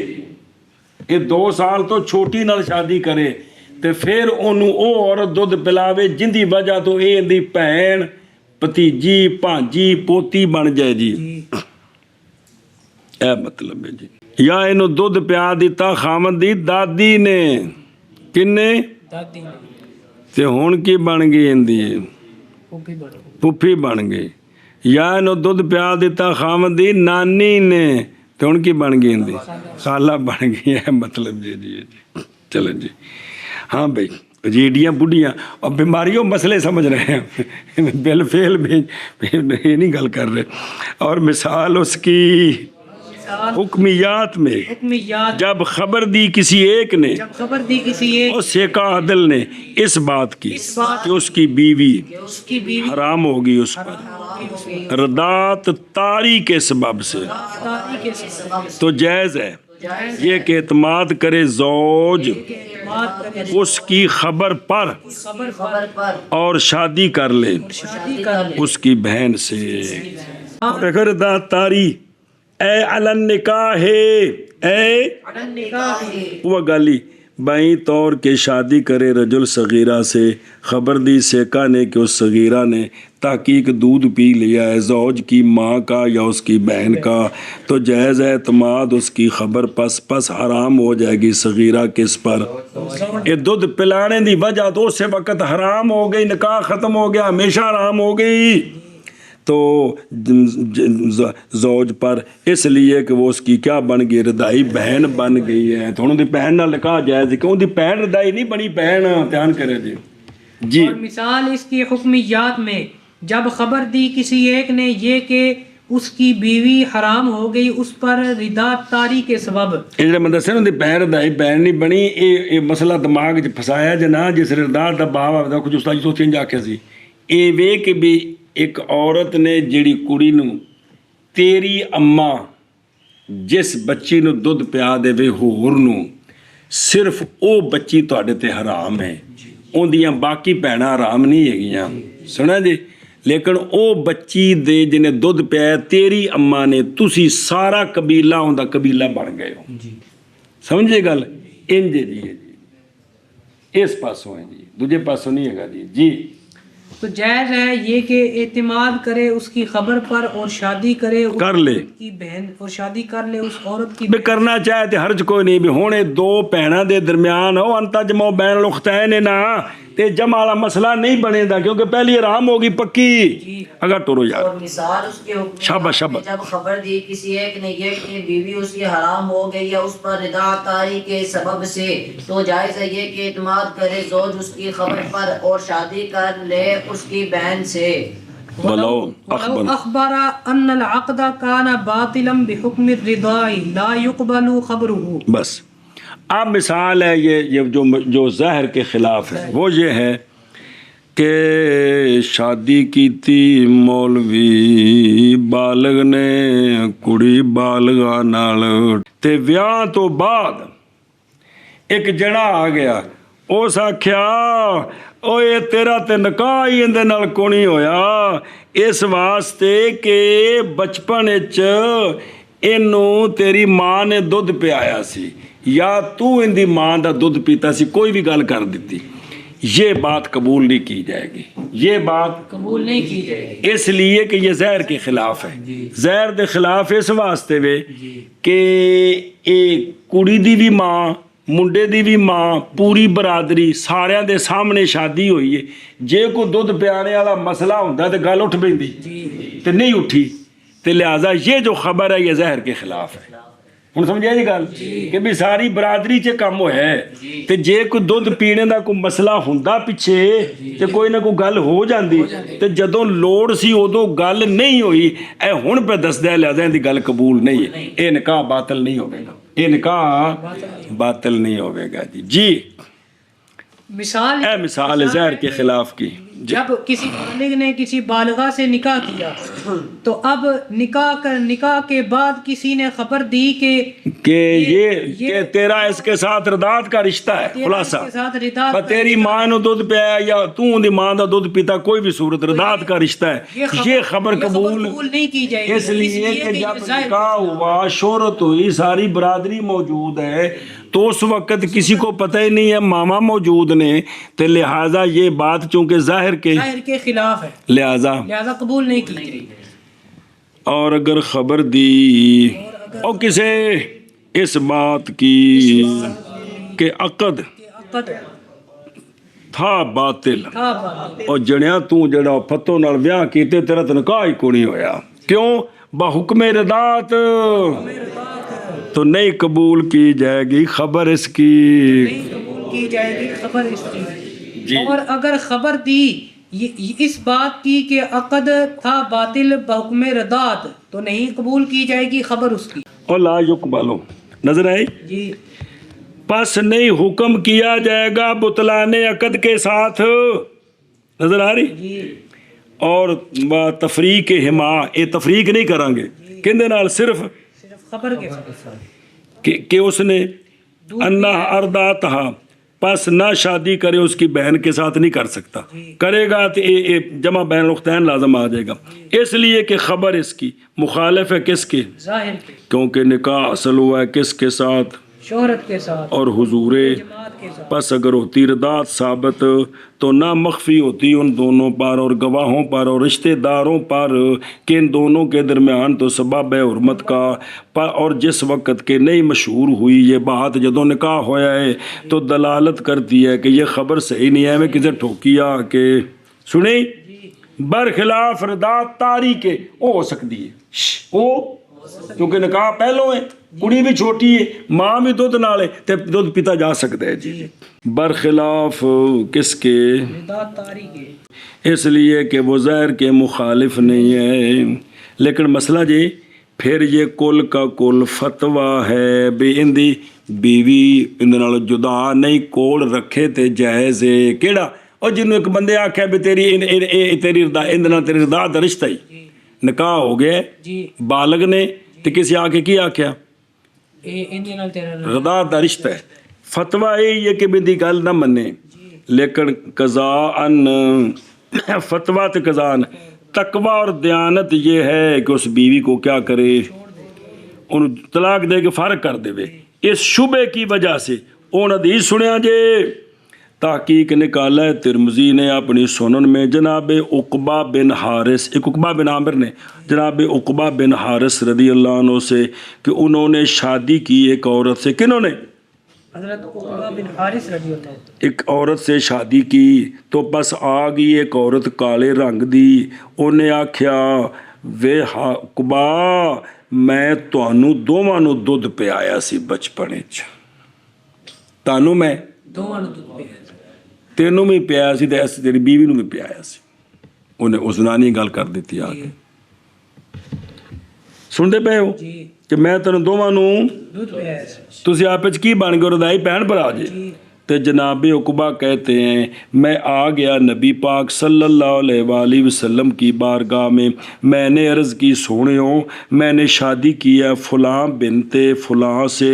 یہ 2 سال تو چھوٹی نال شادی کرے تے پھر انہوں او عورت دودھ پلاوے جن دی وجہ تو اے دی بہن بھتیجی بھانجی پوتی بن جائے جی، اے مطلب ہے جی۔ یا انہوں دودھ پیا دیتا خامن دی دادی نے، کنے؟ دادی تے ہون کی بن گئی اندی پھوپھی بن گئی، یا انہوں دودھ پیا دیتا خامن دی نانی نے، تے ہون کی بن گئی اندی خالہ بن گئی ہے، مطلب جی چلیں جی۔ ہاں بھائی ریڈیاں بڑھیاں اور بیماریوں مسئلے سمجھ رہے ہیں، بل فیل بھی یہ نہیں گل کر رہے، اور مثال اس کی حکمیات میں جب خبر دی کسی ایک نے، اور سیکا عدل نے اس بات کی کہ اس کی بیوی حرام ہوگی اس پر ردات تاری کے سبب سے، تو جائز ہے یہ کہ اعتماد کرے زوج اس کی خبر پر اور شادی کر لے اس کی بہن سے۔ اور اگر ردات تاری اے علن نکاح اے وہ گالی بائیں طور کے شادی کرے رجل صغیرہ سے، خبر دی سیکا نے کہ اس صغیرہ نے تحقیق دودھ پی لیا ہے زوج کی ماں کا یا اس کی بہن کا، تو جائز اعتماد اس کی خبر پس حرام ہو جائے گی صغیرہ کس پر؟ یہ دودھ پلانے دی وجہ تو اسے وقت حرام ہو گئی، نکاح ختم ہو گیا، ہمیشہ حرام ہو گئی تو زوج پر، اس لیے کہ وہ اس کی کیا بن گئی؟ ردائی بہن بن گئی ہے، تو انہوں دی بہن نہ لکھا جائے کیوں دی بہن ردائی نہیں بنی بہن، دھیان کرے جی۔ اور مثال اس کی حکمیات میں جب خبر دی کسی ایک نے یہ کہ اس کی بیوی حرام ہو گئی اس پر ردا تاری کے سبب، یہ جڑا بندہ سے دی بہن ردائی بہن نہیں بنی، یہ مسئلہ دماغ چ پھسایا جنا جس ردا دا باپ آتا کچھ استاد سوچیں جا کے سی اے وے کہ بھی ایک عورت نے جڑی کڑی نو تیری اماں جس بچی نو دودھ پیا دے وے ہور نو صرف او بچی تواڈے تے حرام ہے، اندیاں باقی بھیناں حرام نہیں ہیگیاں، سنا جی، لیکن او بچی دے جنہیں دودھ پیا تیری اماں نے، تسی سارا قبیلہ اوندا قبیلہ بن گئے ہو، سمجھے گل انج جی اس پاسوں ہے جی، دوجے پاسوں نہیں ہے جی جی۔ تو جائز ہے یہ کہ اعتماد کرے اس کی خبر پر اور شادی کرے اس کر لے کی بہن، اور شادی کر لے اس عورت کی بھی کرنا چاہے تے حرج کوئی نہیں، بھی ہونے دو بہناں دے درمیان ہو انتا جمع بین الاختین نا تے جمع والا مسئلہ نہیں بنے دا کیونکہ پہلی حرام ہوگی پکی، اگر ٹورو یار اور مثال اس کے شاباش حکم میں جب خبر دی کسی ایک نے یہ کہ بیوی اس کی حرام ہو گئی یا اس پر ردا تاری کے سبب سے، تو جائز ہے یہ کہ اعتماد کرے زوج اس کی خبر پر اور شادی کر لے اس کی بہن سے، ولو ولو اخبر ان العقد کان باطلا بحکم الرضاء لا يقبل خبره۔ بس اب مثال ہے یہ جو ظاہر کے خلاف ہے وہ یہ ہے کہ شادی کی تھی مولوی بالغ نے کڑی بالغاں نال تے ویاہ تو بعد ایک جنا آ گیا اس آکھیا اوے تیرا تے نکاح ہی اندے نال کونی ہویا اس واسطے کہ بچپن وچ اینوں تیری ماں نے دودھ پیا سی یا تو ان دی ماں دا دودھ پیتا سی، کوئی بھی گل کر دیتی، یہ بات قبول نہیں کی جائے گی، یہ بات قبول نہیں کی جائے گی، اس لیے کہ یہ زہر کے خلاف ہے، زہر دے خلاف اس واسطے وے کہ ایک کڑی دی بھی ماں منڈے دی بھی ماں پوری برادری سارے دے سامنے شادی ہوئی ہے، جے کو دودھ پیانے والا مسئلہ ہوندا تے گل اٹھ پیندی تے نہیں اٹھی، تے لہٰذا یہ جو خبر ہے یہ زہر کے خلاف ہے۔ ہن سمجھا جی گل کہ بھی ساری برادری چ کم ہویا ہے تے جے کوئی دودھ پینے دا کوئی مسئلہ ہوندا پیچھے تے کوئی نہ کوئی گل ہو جاندی تے جدوں لوڑ سی ادوں گل نہیں ہوئی، اے ہن پہ دسدا لہذا دی گل قبول نہیں ہے، اے نکاح باطل نہیں ہوے گا، اے نکاح باطل نہیں ہوے گا جی۔ مثال اے مثال زہر کے خلاف کی، جب کسی بالغ نے کسی بالغہ سے نکاح کیا تو اب نکاح کے بعد کسی نے خبر دی کہ یہ تیرا اس کے ساتھ ردات کا رشتہ ہے، خلاصہ تیری ماں نو دودھ پیا یا تو دی ماں دا دودھ پیتا، کوئی بھی صورت ردات کا رشتہ ہے، یہ خبر قبول نہیں کی جائے گی، اس لیے کہ جب نکاح ہوا شہرت ہوئی ساری برادری موجود ہے تو اس وقت کسی کو پتہ ہی نہیں ہے ماما موجود نے، تو لہٰذا یہ بات چونکہ ظاہر کے خلاف ہے، لہٰذا قبول نہیں کی جائے گی۔ اور اگر خبر دی اور کسے اس بات کی کہ عقد تھا باطل اور جڑیاں تو جڑا پتوں نال ویاہ کیتے تیرا تے نکاح ہی کوئی نہیں ہویا، کیوں؟ بحکم ردات تو نہیں قبول کی جائے گی خبر اس کی، قبول کی جائے گی خبر اس کی۔ اور اگر خبر دی اس بات کی کہ عقد تھا باطل بحکم ردات تو نہیں قبول کی جائے گی خبر اس کی۔ اور لا یقبلو نظر آئی جی، پس نہیں حکم کیا جائے گا بطلان عقد کے ساتھ، نظر آ رہی جی، اور تفریق حما یہ تفریق نہیں کریں گے کہندے نال صرف خبر کے ساتھ کہ اس نے انہ ارداتہا پس نہ شادی کرے اس کی بہن کے ساتھ نہیں کر سکتا، کرے گا تو جمع بین الاختین لازم آ جائے گا، اس لیے کہ خبر اس کی مخالف ہے کس کے؟ ظاہر کے، کیونکہ نکاح اصل ہوا ہے کس کے ساتھ؟ شہرت کے ساتھ اور حضور جماعت کے ساتھ۔ پس اگر ہوتی ردات ثابت تو نہ مخفی ہوتی ان دونوں پر اور گواہوں پر اور رشتہ داروں پر کہ ان دونوں کے درمیان تو سبب ہے حرمت کا، اور جس وقت کے نہیں مشہور ہوئی یہ بات جدوں نکاح ہویا ہے تو دلالت کرتی ہے کہ یہ خبر صحیح نہیں ہے، میں کسے ٹھوکیا کہ سنیں برخلاف ردات تاری کے وہ ہو سکتی ہے، وہ کیونکہ نکاح پہلو ہے، کڑی بھی چھوٹی ہے، ماں بھی دودھ نالے تے دودھ پیتا جا سکتا ہے جی، برخلاف کس کے؟ ردات طاری کے، اس لیے کہ وہ ظاہر کے مخالف نہیں ہے، لیکن مسئلہ جی پھر یہ کل کا کل فتویٰ ہے بھی ان دی بیوی اندے نال جدا نہیں کول رکھے تے جائز ہے، کیڑا؟ اور جنوں ایک بندے آکھیا بھی تیری رضا دا رشتہ ہی نکاح ہو گیا جی بالغ نے تے کسی آ کے کی آکھیا اندے نال تیرا رضا دا رشتہ ہے، فتویٰ یہ ہے کہ بندی گل نہ منے، لیکن قضاءً فتویٰ تے قضاءً تقویٰ اور دیانت یہ ہے کہ اس بیوی کو کیا کرے، انہوں طلاق دے کے فارغ کر دے، اس شبے کی وجہ سے اون حدیث سنیا جے تحقیق نکالا ہے ترمذی نے اپنی سنن میں جناب عقبہ بن حارث، ایک عقبہ بن عامر نے جناب عقبہ بن حارث رضی اللہ عنہ سے کہ انہوں نے شادی کی ایک عورت سے، کنہوں نے؟ حضرت عقبہ بن حارث رضی اللہ عنہ، ایک عورت سے شادی کی تو بس آ گئی ایک عورت کالے رنگ دی، انہیں آکھیا وے عقبہ میں تانوں دوواں نوں دودھ پیا سی بچپنے چ، تانوں میں دوواں نوں دودھ پیا، تینوں میں پیا سی تے ایسے تیری بیوی نوں بھی پیا سی، انہیں اس نانی گل کر دیتی آ کے، سنتے پے ہو جی کہ میں تینوں دوواں نوں دودھ پیا، تسی آپس کی بن گئے ردائی بہن بھرا جی، تے جناب عقبہ کہتے ہیں میں آ گیا نبی پاک صلی اللہ علیہ وآلہ وسلم کی بارگاہ میں نے عرض کی سونیوں میں نے شادی کی ہے فلاں بنت فلاں سے،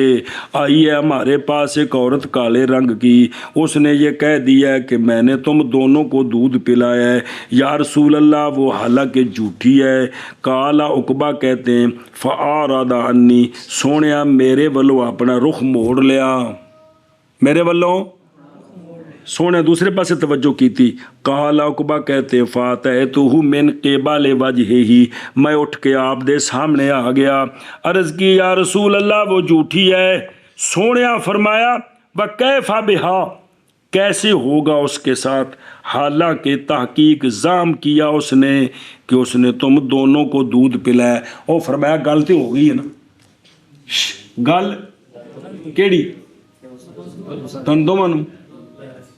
آئی ہے ہمارے پاس ایک عورت کالے رنگ کی، اس نے یہ کہہ دیا ہے کہ میں نے تم دونوں کو دودھ پلایا ہے، یا رسول اللہ وہ حالانکہ جھوٹی ہے، کالا عقبہ کہتے ہیں فأعرض عنی، سونیا میرے ولو اپنا رخ موڑ لیا، میرے والوں سونے دوسرے پاسے توجہ کی تھی، کالا عقبہ کہتے فاتحتہ من قبل وجہہ، میں اٹھ کے آپ دے سامنے آ گیا، عرض کی یا رسول اللہ وہ جھوٹی ہے، سونیا فرمایا وکیف بہا، کیسے ہوگا اس کے ساتھ، حالانکہ تحقیق زام کیا اس نے کہ اس نے تم دونوں کو دودھ پلایا، اور فرمایا گل تو ہو گئی ہے نا، گل کیڑی تن دونوں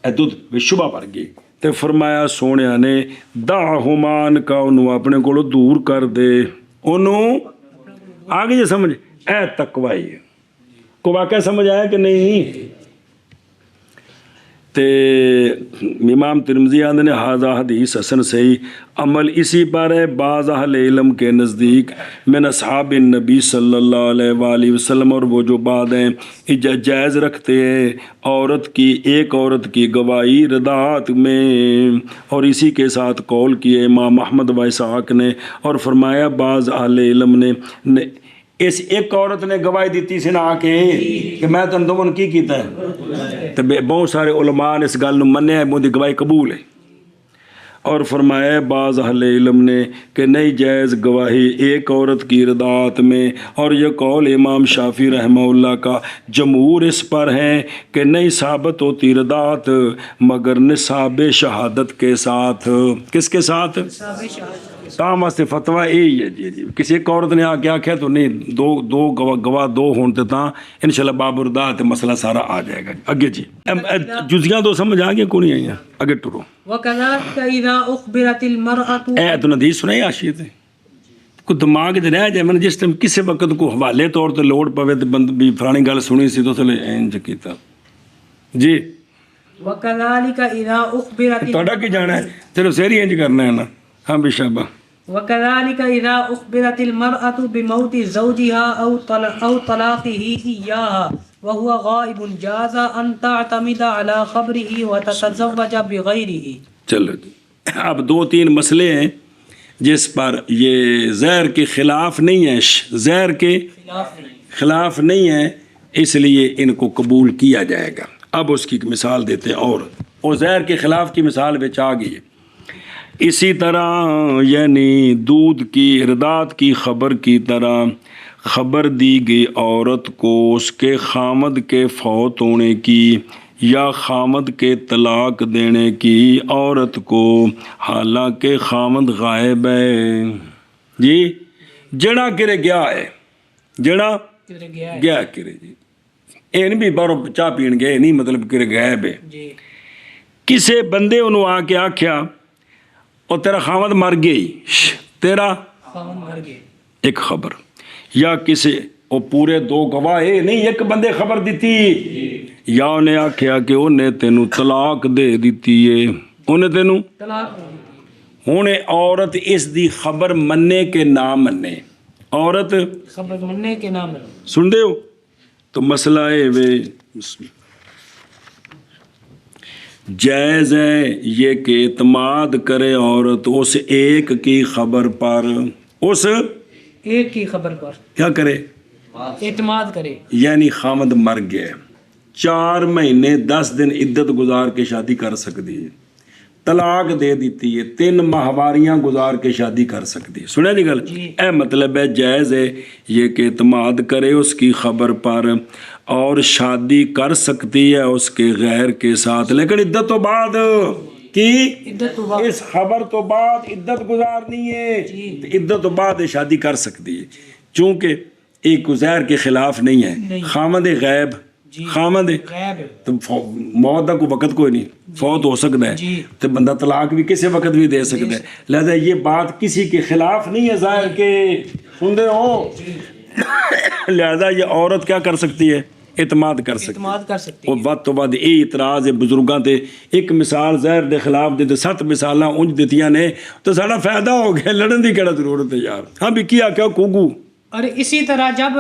اے دودھ بے شبہ پڑ گئی، تے فرمایا سونیا نے دعہمان کا انہوں اپنے کو دور کر دے، انہوں آگے یہ سمجھ اے تقوی ہے کو واقعہ سمجھ آیا کہ نہیں؟ تے امام ترمذی آندے نے حاضہ حدیث حسن صحیح، عمل اسی پر ہے، بعض اہل علم کے نزدیک من اصحاب النبی صلی اللہ علیہ وآلہ وسلم، اور وہ جو بعد ہیں جائز رکھتے ہیں عورت کی ایک عورت کی گواہی رداعت میں، اور اسی کے ساتھ قول کیے امام احمد و اسحاق نے، اور فرمایا بعض اہل علم نے اس ایک عورت نے گواہی دیتی سی نہ آ کے کہ میں تن دونوں کی کیتا ہے، تو بہت سارے علماء نے اس گل منیا ہے، مودی گواہی قبول ہے، اور فرمایا بعض اہل علم نے کہ نہیں جائز گواہی ایک عورت کی رداعت میں، اور یہ قول امام شافعی رحمہ اللہ کا جمہور اس پر ہیں کہ نہیں ثابت ہوتی رداعت مگر نصاب شہادت کے ساتھ، کس کے ساتھ؟ تاں واسطے فتویٰ یہی ہے جی کسی ایک عورت نے آ کے آکھیا تو نہیں، دو گواہ دو ہون تے تاں انشاءاللہ باب رداعت مسئلہ سارا آ جائے گا، اگے جی جزیاں تو سمجھ آ گیا کونی آئی ہیں، اگے ٹرو وَكَذَلِكَ إِذَا أُخْبِرَتِ الْمَرْأَةُ، اے تو ندیس سنائی آشیت ہے کو دماغ دے رہ جائے، میں نے جس ٹائم کسی وقت کو حوالے طور تے لوڑ پوے تے بند بھی فلانی گل سنی سی تو چلے انج کیتا جی، وَكَذَلِكَ إِذَا أُخْبِرَتِ تہاڈا کی جانا ہے، چلو سہری انج کرنا ہے نا، ہاں بے شابہ، وَكَذَلِكَ إِذَا أُخْبِرَتِ الْمَرْأَةُ بِمَوْتِ زَوْجِهَا أَوْ طَلَاقِهِ إِيَّاهَا وهو غائب جاز ان تعتمد على خبره وتتزوج بغيره. چلو جی، اب 2-3 مسئلے ہیں جس پر یہ زہر کے خلاف نہیں ہے، زہر کے خلاف نہیں ہے، اس لیے ان کو قبول کیا جائے گا. اب اس کی مثال دیتے ہیں، اور زہر کے خلاف کی مثال بچ آ گئی ہے. اسی طرح یعنی دودھ کی ارداد کی خبر کی طرح خبر دی گئی عورت کو اس کے خامد کے فوت ہونے کی یا خامد کے طلاق دینے کی عورت کو، حالانکہ خامد غائب ہے. جی جڑا کرے گیا ہے، جڑا گیا کرے جی، یہ نہیں بھی باہروں چاہ پین گئے نہیں، مطلب کرے غائب ہے. کسے بندے انہوں آ کے آکھیا اور تیرا خامد مر گئی، تیرا ایک خبر، یا کسے وہ پورے 2 گواہ نہیں ایک بندے خبر دیتی، یا انہیں آکھیا کہ انہیں تینوں طلاق دے دیتی ہے، انہیں تینوں ہوں عورت اس دی خبر مننے کے نہ مننے، عورت خبر مننے کے نام ہے. سن دے ہو تو مسئلہ ہے وے جائز ہے یہ کہ اعتماد کرے عورت اس ایک کی خبر پر، اس ایک کی خبر پر کیا کرے، اعتماد کرے. یعنی خامد مر گیا 4 مہینے 10 دن عدت گزار کے شادی کر سکتی ہے، طلاق دے دیتی ہے 3 ماہواریاں گزار کے شادی کر سکتی ہے. سنیں جی گل، اے مطلب ہے جائز ہے یہ کہ اعتماد کرے اس کی خبر پر اور شادی کر سکتی ہے اس کے غیر کے ساتھ، لیکن عدت تو بعد کی اس خبر تو بعد عدت گزارنی ہے، عدت تو بعد شادی کر سکتی ہے، چونکہ ایک زہر کے خلاف نہیں ہے. خامد غیب، خامد تو موت کا کوئی وقت کوئی نہیں، فوت ہو سکتا ہے تو بندہ طلاق بھی کسی وقت بھی دے سکتا ہے، لہذا یہ بات کسی کے خلاف نہیں ہے ظاہر کے، سن دے ہو. لہذا یہ عورت کیا کر سکتی ہے، اعتماد کر سکتی. اور بات تو بعد یہ اعتراض ہے بزرگاں تے، ایک مثال زہر دے خلاف دے 7 مثالاں انج دتیاں نے تو ساڈا فائدہ ہو گیا، لڑن دی کیڑا ضرورت ہے یار. ہاں بھی کیا کوگو. اور اسی طرح جب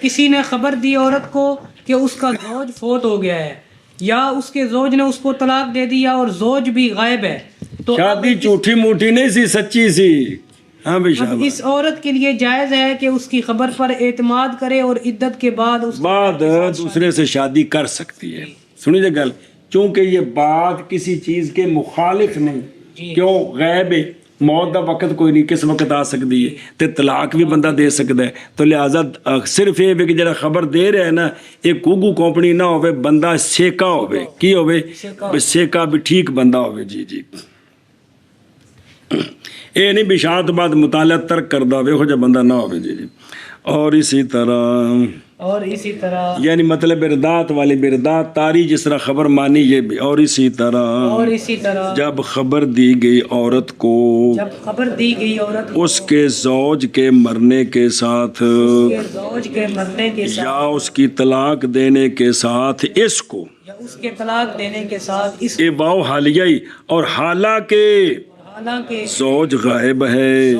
کسی نے خبر دی عورت کو کہ اس کا زوج فوت ہو گیا ہے یا اس کے زوج نے اس کو طلاق دے دیا اور زوج بھی غائب ہے، تو شادی جھوٹی موٹی نہیں سی، سچی سی. ہاں بھائی اب اس عورت کے لیے جائز ہے کہ اس کی خبر پر اعتماد کرے اور عدت کے بعد اس بعد دوسرے سے شادی کر سکتی ہے. سنیے گل، چونکہ یہ بات کسی چیز کے مخالف نہیں، کیوں غیب ہے، موت دا وقت کوئی نہیں، کس وقت آ سکتی ہے، تے طلاق بھی بندہ دے سکتا ہے. تو لہٰذا صرف یہ کہ جڑا خبر دے رہا ہے نا یہ کوگو کمپنی نہ ہوئے، بندہ سیکا ہوئے، کی ہوئے سیکا بھی ٹھیک بندہ ہوئے. جی جی یہ نہیں بشاعت بعد مطالعہ ترک کردہ ہوئے، ہو جا بندہ نہ ہوئے. جی جی اور اسی طرح یعنی مطلب اردات والی بردات تاری جس طرح خبر مانی یہ بھی. اور اسی طرح جب خبر دی گئی عورت کو اس کے زوج کے مرنے کے ساتھ یا اس کی طلاق دینے کے ساتھ اس کو یہ واو حالیہ ہی، اور حالانکہ زوج غائب ہے.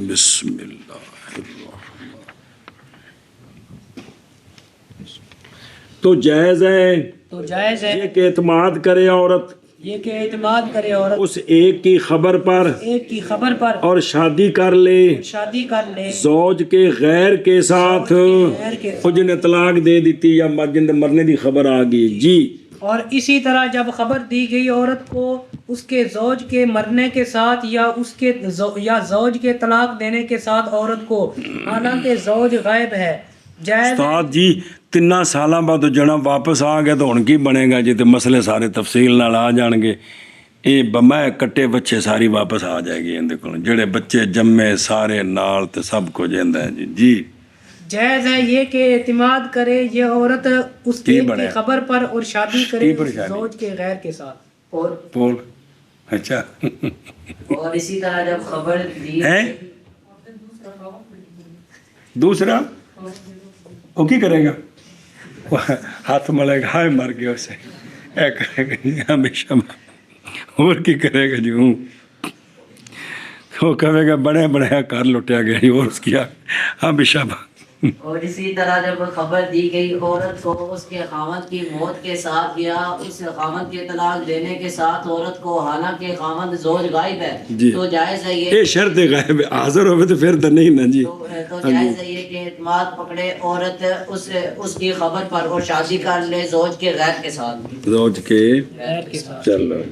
بسم اللہ تو جائز ہے یہ کہ اعتماد کرے عورت اس ایک کی خبر پر اور شادی کر لے زوج کے غیر کے ساتھ، جنہیں طلاق دے دیتی یا مرنے دی خبر آ گئی. جی اور اسی طرح جب خبر دی گئی عورت کو اس کے زوج کے مرنے کے ساتھ یا زوج کے طلاق دینے کے ساتھ عورت کو، حالانکہ زوج غائب ہے، استاد جی 3 سالاں بعد جنا واپس آ گیا تو ہن کی بنے گا جی؟ تے مسئلے سارے تفصیل نال آ جان گے. یہ بمے کٹے بچے ساری واپس آ جائے گی اندے کول، جڑے بچے جمے سارے نال تے سب کچھ ایندا ہے. جی جائز ہے یہ کہ اعتماد کرے یہ عورت اس کی خبر پر اور شادی کرے زوج کے غیر کے ساتھ. پول اچھا. اور اسی طرح جب خبر دی دوسرا وہ کی کرے گا؟ ہاتھ ملے گا، ہائے مر گیا اسے، اے کرے گا ہمیشہ. اور کی کرے گا جی؟ وہ کہے گا بڑے بڑے کر لٹیا گیا، اور اس کی ہمیشہ اور اسی طرح جب خبر دی گئی عورت کو اس کے خاوند کی موت کے ساتھ یا اس خاوند کے طلاق دینے کے ساتھ عورت کو، حالانکہ خاوند زوج غائب ہے، جی تو جائز ہے یہ شرط غائب حاضر ہوئے تو پھر تو نہیں نا جی. تو جائز ہے یہ کہ اعتماد پکڑے عورت اس کی خبر پر اور شادی کر لے زوج کے غیر کے ساتھ. زوج کے غیر کے ساتھ. چلو